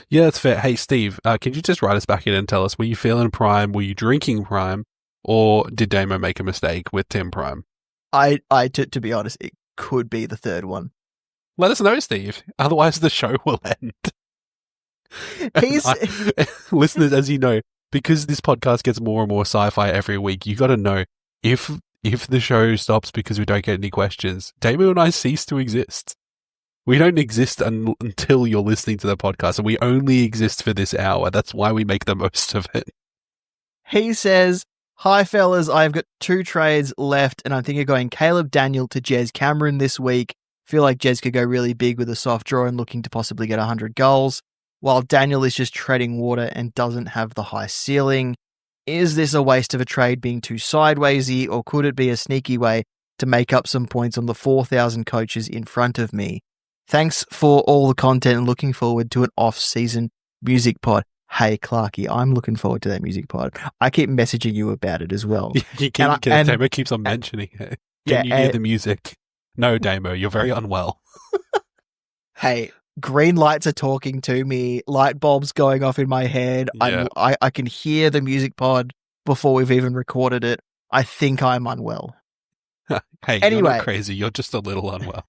B: Yeah, that's fair. Hey, Steve, can you just write us back in and tell us, were you feeling prime, were you drinking prime, or did Damo make a mistake with Tim Prime?
A: To be honest, it could be the third one.
B: Let us know, Steve. Otherwise, the show will end. Listeners, as you know, because this podcast gets more and more sci-fi every week, you got to know, if the show stops because we don't get any questions, Damo and I cease to exist. We don't exist until you're listening to the podcast, and we only exist for this hour. That's why we make the most of it.
A: He says, "Hi, fellas. I've got 2 trades left, and I'm thinking of going Caleb Daniel to Jez Cameron this week. Feel like Jez could go really big with a soft draw and looking to possibly get 100 goals, while Daniel is just treading water and doesn't have the high ceiling. Is this a waste of a trade being too sidewaysy, or could it be a sneaky way to make up some points on the 4,000 coaches in front of me? Thanks for all the content and looking forward to an off-season music pod." Hey, Clarky, I'm looking forward to that music pod. I keep messaging you about it as well.
B: Damo keeps on mentioning it. Can you hear the music? No, Damo, you're very unwell.
A: Hey, green lights are talking to me. Light bulbs going off in my head. Yeah. I can hear the music pod before we've even recorded it. I think I'm unwell.
B: Hey, anyway, you're not crazy. You're just a little unwell.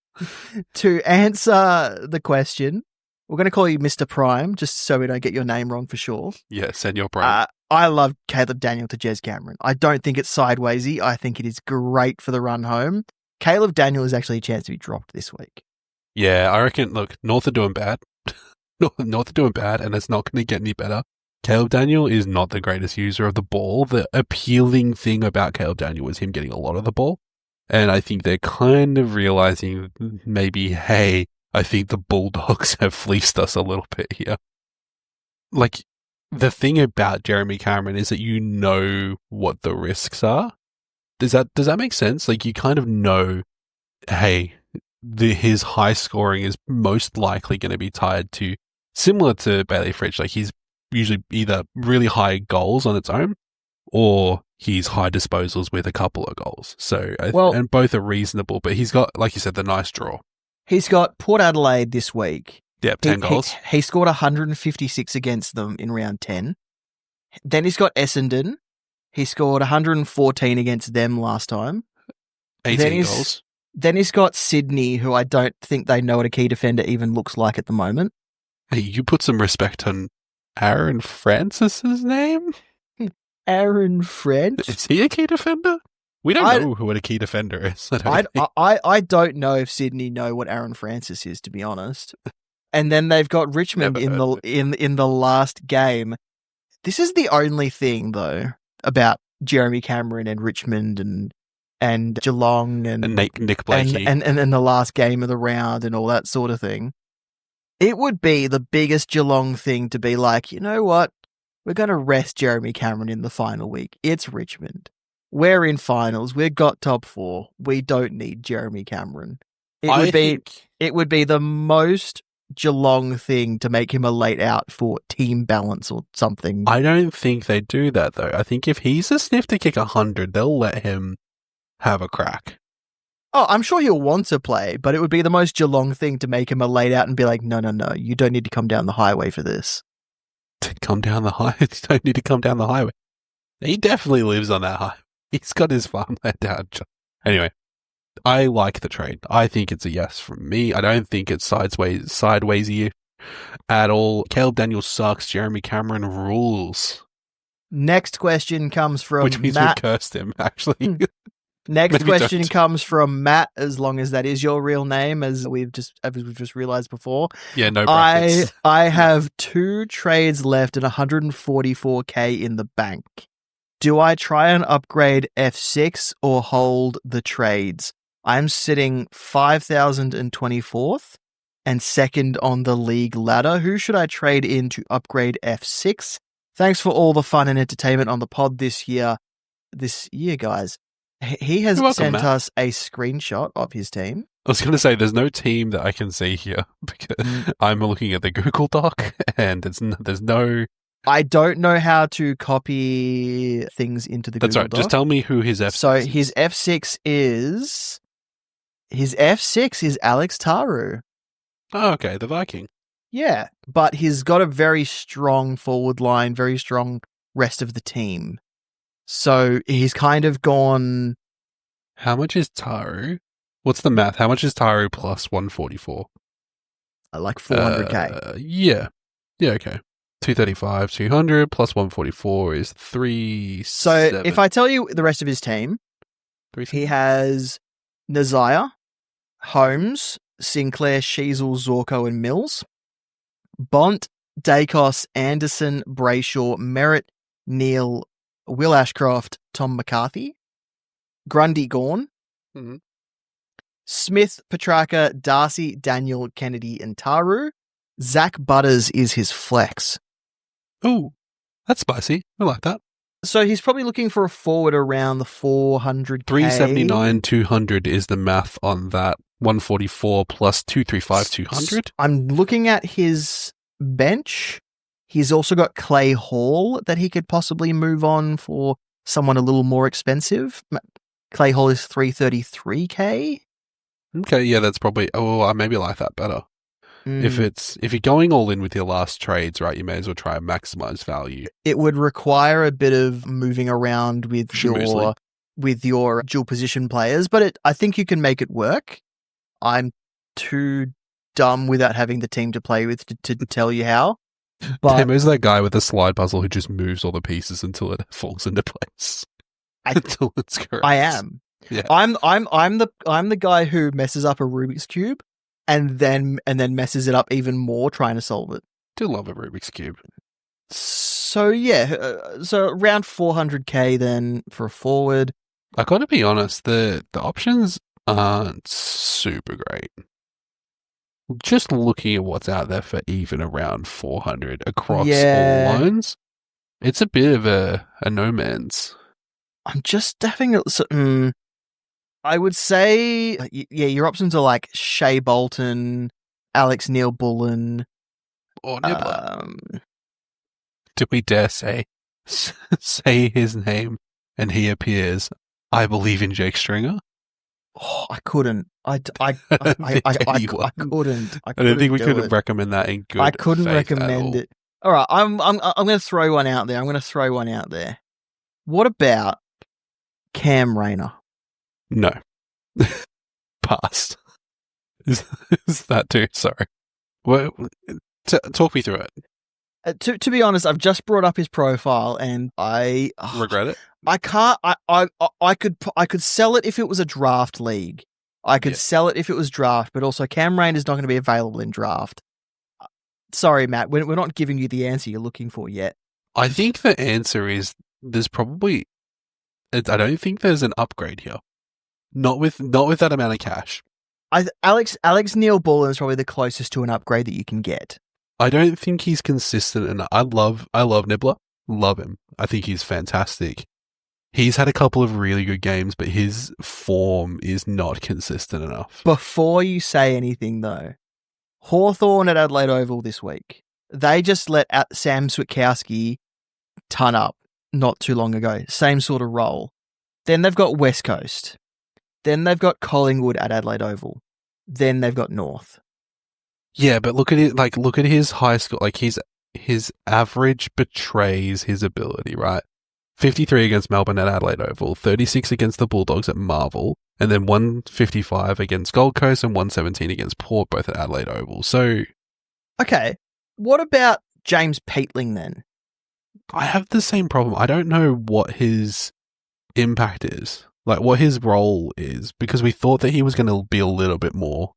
A: To answer the question, we're going to call you Mr. Prime, just so we don't get your name wrong for sure.
B: Yeah, Senor Prime.
A: I love Caleb Daniel to Jez Cameron. I don't think it's sidewaysy. I think it is great for the run home. Caleb Daniel is actually a chance to be dropped this week.
B: Yeah, I reckon, look, North are doing bad. North are doing bad, and it's not going to get any better. Caleb Daniel is not the greatest user of the ball. The appealing thing about Caleb Daniel is him getting a lot of the ball. And I think they're kind of realizing maybe, hey, I think the Bulldogs have fleeced us a little bit here. Like, the thing about Jeremy Cameron is that you know what the risks are. Does that make sense? Like, you kind of know, hey, his high scoring is most likely going to be tied to, similar to Bailey Fritsch, like he's usually either really high goals on its own, or he's high disposals with a couple of goals. So, and both are reasonable, but he's got, like you said, the nice draw.
A: He's got Port Adelaide this week.
B: Yeah, 10 goals.
A: He scored 156 against them in round 10. Then he's got Essendon. He scored 114 against them last time.
B: 18 goals.
A: Then he's got Sydney, who I don't think they know what a key defender even looks like at the moment.
B: Hey, you put some respect on Aaron Francis's name?
A: Aaron French?
B: Is he a key defender? We don't know who a key defender is.
A: I don't know if Sydney know what Aaron Francis is, to be honest. And then they've got Richmond in the last game. This is the only thing, though, about Jeremy Cameron and Richmond and Geelong and
B: Nick Blakey
A: and the last game of the round and all that sort of thing. It would be the biggest Geelong thing to be like, you know what? We're going to rest Jeremy Cameron in the final week. It's Richmond. We're in finals. We've got top 4. We don't need Jeremy Cameron. It would be the most Geelong thing to make him a late out for team balance or something.
B: I don't think they do that, though. I think if he's a sniff to kick 100, they'll let him have a crack.
A: Oh, I'm sure he'll want to play, but it would be the most Geelong thing to make him a late out and be like, no, you don't need to come down the highway for this.
B: To come down the highway? You don't need to come down the highway. He definitely lives on that highway. He's got his farmland down. Anyway, I like the trade. I think it's a yes from me. I don't think it's sidewaysy at all. Caleb Daniel sucks. Jeremy Cameron rules.
A: Next question comes from
B: Which means
A: Matt.
B: we cursed him, actually.
A: Next question comes from Matt, as long as that is your real name, as we've just realized before.
B: Yeah, no brackets.
A: I have 2 trades left and 144k in the bank. Do I try and upgrade F6 or hold the trades? I'm sitting 5,024th. and second on the league ladder. Who should I trade in to upgrade F6? Thanks for all the fun and entertainment on the pod this year. This year, guys. He has sent us a screenshot of his team.
B: I was going to say, there's no team that I can see here because I'm looking at the Google Doc and there's no...
A: I don't know how to copy things into the Google Doc.
B: That's right. Just tell me who his F6
A: So
B: is.
A: his F6 is... His F6 is Alex Taru.
B: Oh, okay. The Viking.
A: Yeah, but he's got a very strong forward line, very strong rest of the team. So he's kind of gone...
B: How much is Taru? What's the math? How much is Taru plus 144?
A: Like 400k.
B: Yeah. Yeah, okay. 235, 200 plus 144 is 3.
A: So if I tell you the rest of his team, he has Nazaya, Holmes, Sinclair, Sheasel, Zorko, and Mills. Bont, Dacos, Anderson, Brayshaw, Merritt, Neal, Will Ashcroft, Tom McCarthy, Grundy, Gawn, Smith, Petrarca, Darcy, Daniel, Kennedy, and Taru. Zach Butters is his flex.
B: Oh, that's spicy. I like that.
A: So he's probably looking for a forward around the 400k.
B: 379, 200 is the math on that. 144 plus 235, 200.
A: I'm looking at his bench. He's also got Clay Hall that he could possibly move on for someone a little more expensive. Clay Hall is 333k.
B: Okay, yeah, that's probably... Oh, I maybe like that better. If you're going all in with your last trades, right, you may as well try and maximize value.
A: It would require a bit of moving around with your dual position players, but I think you can make it work. I'm too dumb without having the team to play with to tell you how. But
B: Tamo's that guy with the slide puzzle who just moves all the pieces until it falls into place. Until it's correct.
A: I am.
B: Yeah.
A: I'm the guy who messes up a Rubik's Cube and then messes it up even more trying to solve it.
B: Do love a Rubik's Cube.
A: So yeah, so around 400k then for a forward.
B: I gotta be honest, the options aren't super great. Just looking at what's out there for even around 400 across all loans, it's a bit of a no man's.
A: I'm just having a... I would say, your options are like Shea Bolton, Alex Neil-Bullen.
B: Or Nibbler. Do we dare say his name and he appears, I believe in Jake Stringer?
A: Oh, I couldn't. I couldn't. I
B: don't think we could recommend that in good
A: I couldn't
B: faith
A: recommend it. All right, I'm going to throw one out there. What about Cam Rayner?
B: No. Pass. Is that too? Sorry. Well, talk me through it.
A: To be honest, I've just brought up his profile and I
B: regret it.
A: I can't. I could sell it if it was a draft league. I could sell it if it was draft, but also Cam Rayner is not going to be available in draft. Sorry, Matt, we're not giving you the answer you're looking for yet.
B: I think the answer is there's probably. I don't think there's an upgrade here. Not with that amount of cash.
A: Alex Neil-Bullen is probably the closest to an upgrade that you can get.
B: I don't think he's consistent enough. I love Nibbler. Love him. I think he's fantastic. He's had a couple of really good games, but his form is not consistent enough.
A: Before you say anything, though, Hawthorn at Adelaide Oval this week, they just let Sam Switkowski ton up not too long ago. Same sort of role. Then they've got West Coast. Then they've got Collingwood at Adelaide Oval. Then they've got North.
B: Yeah, but look at it. Like, look at his high score. Like, his average betrays his ability, right? 53 against Melbourne at Adelaide Oval, 36 against the Bulldogs at Marvel, and then 155 against Gold Coast and 117 against Port, both at Adelaide Oval. So,
A: okay, what about James Peatling then?
B: I have the same problem. I don't know what his impact is, like what his role is, because we thought that he was going to be a little bit more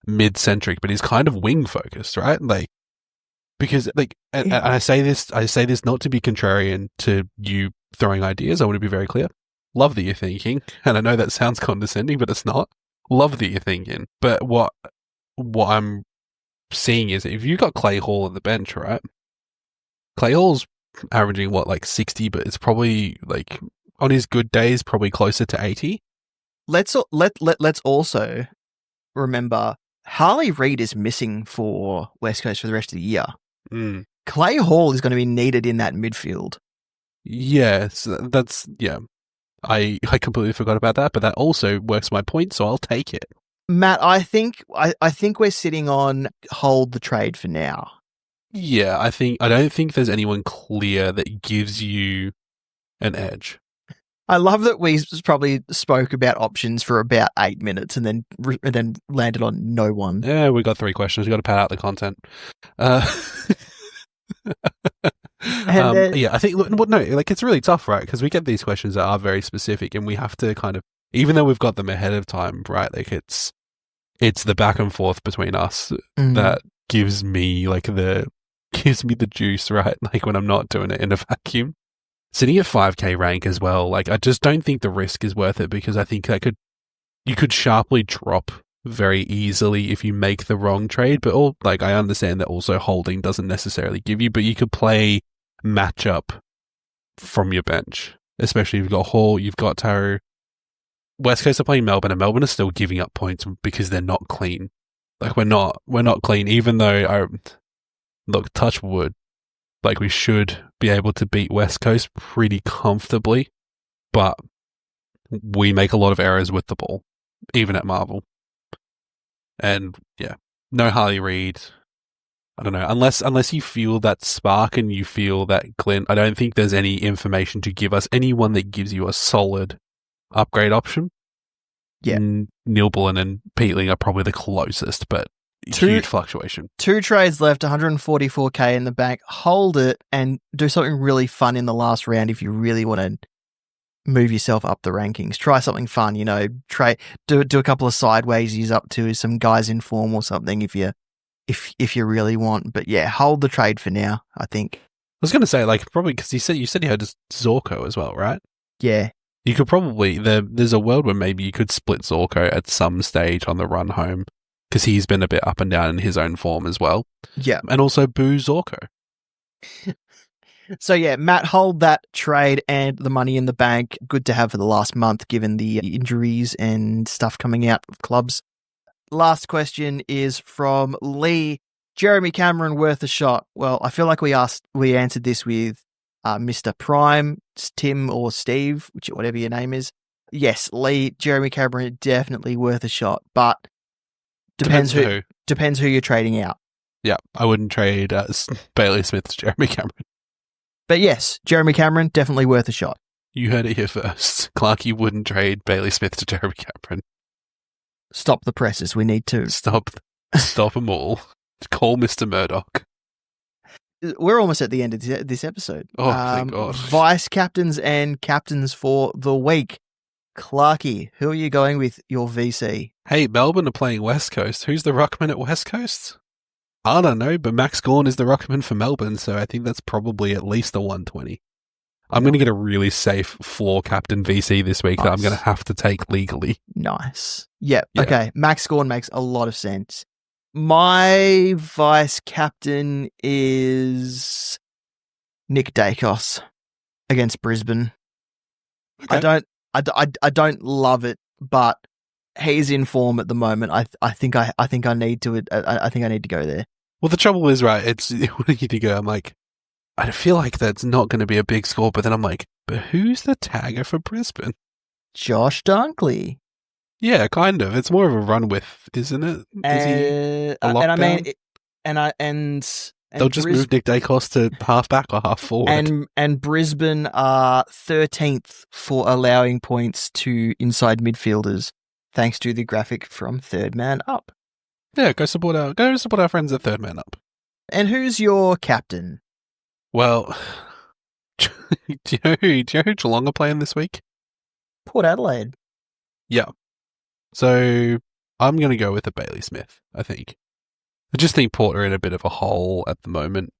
B: mid-centric, but he's kind of wing-focused, right? Like, because, like, and I say this not to be contrarian to you throwing ideas. I want to be very clear. Love that you're thinking, and I know that sounds condescending, but it's not. Love that you're thinking, but what I'm seeing is if you've got Clay Hall on the bench, right? Clay Hall's averaging like 60, but it's probably like on his good days, probably closer to 80.
A: Let's also remember Harley Reid is missing for West Coast for the rest of the year. Clay Hall is going to be needed in that midfield.
B: Yes, that's I completely forgot about that, but that also works my point, so I'll take it.
A: Matt, I think we're sitting on hold the trade for now.
B: Yeah, I don't think there's anyone clear that gives you an edge.
A: I love that we probably spoke about options for about 8 minutes and then landed on no one.
B: Yeah, we got 3 questions. We got to pad out the content. I think it's really tough, right? Because we get these questions that are very specific, and we have to kind of, even though we've got them ahead of time, right? Like it's the back and forth between us that gives me the juice, right? Like when I'm not doing it in a vacuum. Sitting at 5k rank as well, like I just don't think the risk is worth it, because I think you could sharply drop very easily if you make the wrong trade. But I understand that also holding doesn't necessarily give you, but you could play matchup from your bench, especially if you've got Hall, you've got Taro. West Coast are playing Melbourne, and Melbourne are still giving up points because they're not clean. Like we're not clean, even though touch wood. Like we should be able to beat West Coast pretty comfortably, but we make a lot of errors with the ball, even at Marvel. And yeah, no Harley Reid. I don't know, unless you feel that spark and you feel that glint, I don't think there's any information to give us, anyone that gives you a solid upgrade option.
A: Yeah.
B: Neil Bullen and Peatling are probably the closest, but huge fluctuation. 2
A: trades left, 144k in the bank. Hold it and do something really fun in the last round if you really want to move yourself up the rankings. Try something fun, do a couple of sideways, use up to some guys in form or something if you really want. But yeah, hold the trade for now, I think.
B: I was going to say, probably because you said you had Zorko as well, right?
A: Yeah.
B: You could probably, there's a world where maybe you could split Zorko at some stage on the run home, because he's been a bit up and down in his own form as well.
A: Yeah.
B: And also boo Zorko.
A: So yeah, Matt, hold that trade and the money in the bank. Good to have for the last month, given the injuries and stuff coming out of clubs. Last question is from Lee. Jeremy Cameron worth a shot? Well, I feel like we answered this with Mr. Prime, Tim or Steve, whatever your name is. Yes, Lee, Jeremy Cameron, definitely worth a shot, but depends who you're trading out.
B: Yeah, I wouldn't trade Bailey Smith to Jeremy Cameron.
A: But yes, Jeremy Cameron, definitely worth a shot.
B: You heard it here first. Clarkie wouldn't trade Bailey Smith to Jeremy Cameron.
A: Stop the presses. We need to.
B: Stop them all. Call Mr. Murdoch.
A: We're almost at the end of this episode.
B: Oh, thank God.
A: Vice captains and captains for the week. Clarkie, who are you going with your VC?
B: Hey, Melbourne are playing West Coast. Who's the ruckman at West Coast? I don't know, but Max Gawn is the ruckman for Melbourne, so I think that's probably at least a 120. I'm going to get a really safe floor captain VC this week that I'm going to have to take legally.
A: Nice. Yep. Yeah. Okay. Max Gawn makes a lot of sense. My vice captain is Nick Dacos against Brisbane. Okay. I don't love it, but he's in form at the moment. I think I need to go there.
B: Well, the trouble is, right, it's when you need to go, I'm like, I feel like that's not going to be a big score, but then I'm like, but who's the tagger for Brisbane?
A: Josh Dunkley.
B: Yeah, kind of. It's more of a run with, isn't it? Is he a lockdown? They'll just move Nick Dacos to half back or half forward.
A: And Brisbane are 13th for allowing points to inside midfielders, thanks to the graphic from Third Man Up.
B: Yeah, go support our friends at Third Man Up.
A: And who's your captain?
B: Well, do you know who Geelong are playing this week?
A: Port Adelaide.
B: Yeah. So I'm going to go with a Bailey Smith, I think. I just think Port are in a bit of a hole at the moment.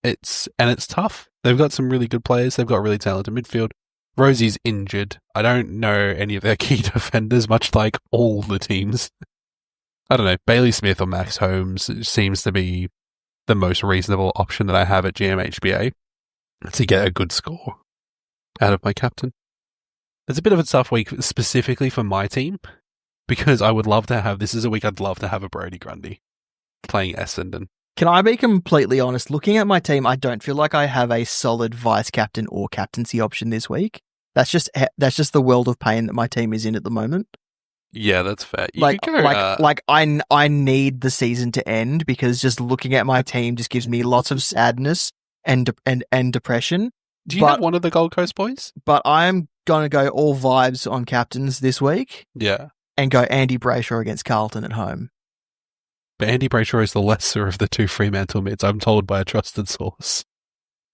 B: It's tough. They've got some really good players. They've got really talented midfield. Rosie's injured. I don't know any of their key defenders, much like all the teams. I don't know, Bailey Smith or Max Holmes seems to be the most reasonable option that I have at GMHBA to get a good score out of my captain. It's a bit of a tough week specifically for my team because I would love to have, this is a week I'd love to have a Brodie Grundy playing Essendon.
A: Can I be completely honest? Looking at my team, I don't feel like I have a solid vice captain or captaincy option this week. That's just the world of pain that my team is in at the moment.
B: Yeah, that's fair.
A: I need the season to end because just looking at my team just gives me lots of sadness and depression.
B: Do you have one of the Gold Coast boys?
A: But I'm gonna go all vibes on captains this week.
B: Yeah,
A: and go Andy Brayshaw against Carlton at home.
B: But Andy Brayshaw is the lesser of the two Fremantle mids, I'm told by a trusted source.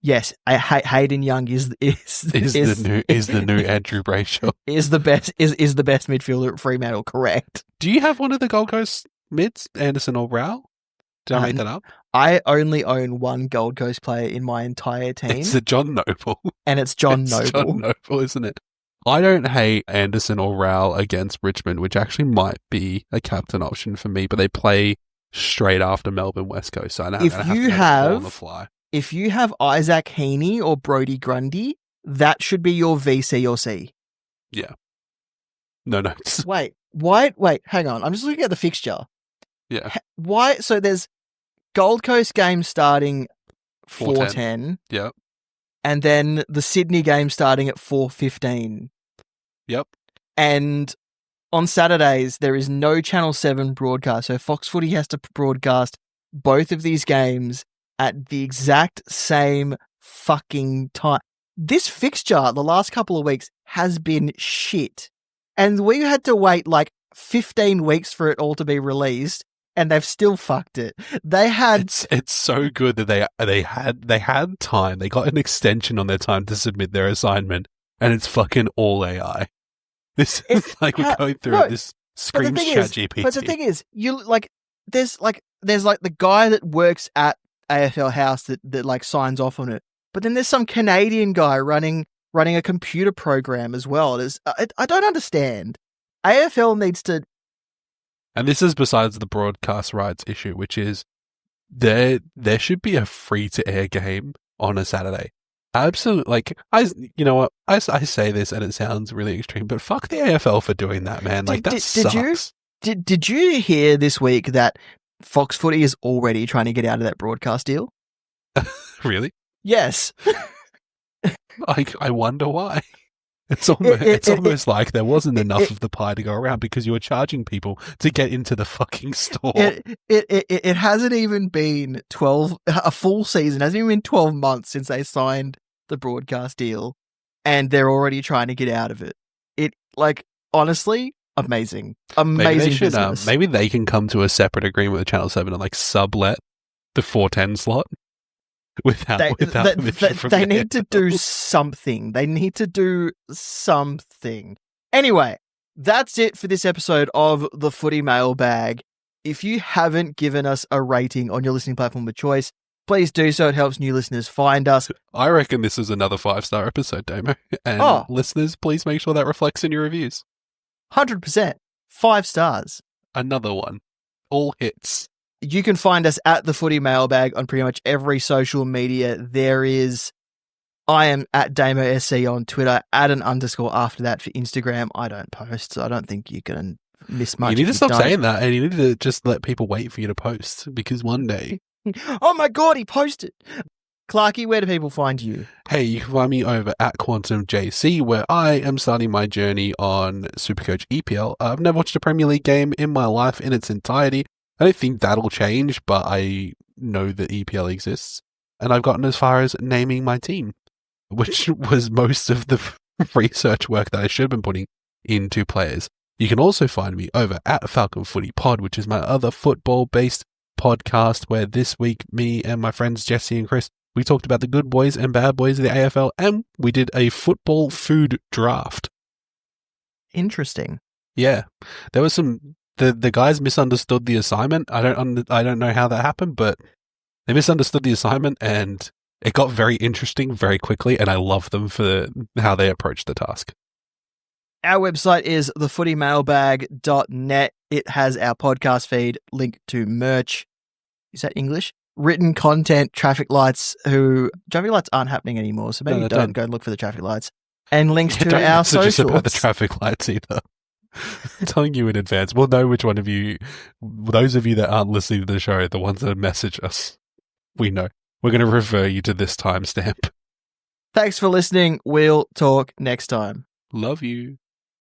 A: Yes, Hayden Young is the
B: new Andrew Brayshaw.
A: Is the best midfielder at Fremantle, correct?
B: Do you have one of the Gold Coast mids, Anderson or Rowell? Did I make that up?
A: I only own one Gold Coast player in my entire team.
B: It's a John Noble.
A: And it's John Noble.
B: It's John Noble, isn't it? I don't hate Anderson or Rowell against Richmond, which actually might be a captain option for me, but they play straight after Melbourne West Coast, so I don't have to have on the fly.
A: If you have Isaac Heaney or Brodie Grundy, that should be your VC or C.
B: Yeah. No.
A: Wait, hang on. I'm just looking at the fixture.
B: Yeah.
A: Why? So there's Gold Coast game starting 4:10.
B: Yep.
A: And then the Sydney game starting at 4:15.
B: Yep.
A: And on Saturdays, there is no Channel 7 broadcast. So Fox Footy has to broadcast both of these games at the exact same fucking time. This fixture, the last couple of weeks, has been shit. And we had to wait like 15 weeks for it all to be released, and they've still fucked it. They had...
B: It's so good that they had time. They got an extension on their time to submit their assignment, and it's fucking all AI. This is like we're going through this screams ChatGPT.
A: But the thing is, there's the guy that works at AFL House that like signs off on it. But then there's some Canadian guy running a computer program as well. I don't understand. AFL needs to...
B: And this is besides the broadcast rights issue, which is there should be a free-to-air game on a Saturday. Absolutely. You know what? I say this and it sounds really extreme, but fuck the AFL for doing that, man. That sucks.
A: Did you hear this week that Fox Footy is already trying to get out of that broadcast deal?
B: Really?
A: Yes.
B: I wonder why. It's almost like there wasn't enough of the pie to go around because you were charging people to get into the fucking store.
A: It hasn't even been a full season. It hasn't even been 12 months since they signed the broadcast deal, and they're already trying to get out of it. Honestly, amazing business.
B: Maybe they can come to a separate agreement with Channel 7 and sublet the 4:10 slot.
A: They need to do something. They need to do something. Anyway, that's it for this episode of the Footy Mailbag. If you haven't given us a rating on your listening platform of choice, please do so. It helps new listeners find us.
B: I reckon this is another 5-star episode, Damo. And listeners, please make sure that reflects in your reviews.
A: 100%. 5 stars.
B: Another one. All hits.
A: You can find us at the Footy Mailbag on pretty much every social media. I am at DamoSC on Twitter, add an underscore after that for Instagram. I don't post, so I don't think you can miss much.
B: You need to stop saying that, and you need to just let people wait for you to post, because one day...
A: Oh my God, he posted! Clarky, where do people find you?
B: Hey, you can find me over at QuantumJC, where I am starting my journey on Supercoach EPL. I've never watched a Premier League game in my life in its entirety. I don't think that'll change, but I know that EPL exists. And I've gotten as far as naming my team, which was most of the research work that I should have been putting into players. You can also find me over at Falcon Footy Pod, which is my other football-based podcast, where this week, me and my friends Jesse and Chris, we talked about the good boys and bad boys of the AFL, and we did a football food draft.
A: Interesting.
B: Yeah. There was some... The guys misunderstood the assignment. I don't know how that happened, but they misunderstood the assignment, and it got very interesting very quickly, and I love them for how they approached the task.
A: Our website is thefootymailbag.net. It has our podcast feed, link to merch. Is that English? Written content, traffic lights aren't happening anymore, so maybe don't go and look for the traffic lights. And links to our socials.
B: About the traffic lights either. I'm telling you in advance. We'll know which one of you, those of you that aren't listening to the show, the ones that message us, we know. We're going to refer you to this timestamp.
A: Thanks for listening. We'll talk next time.
B: Love you.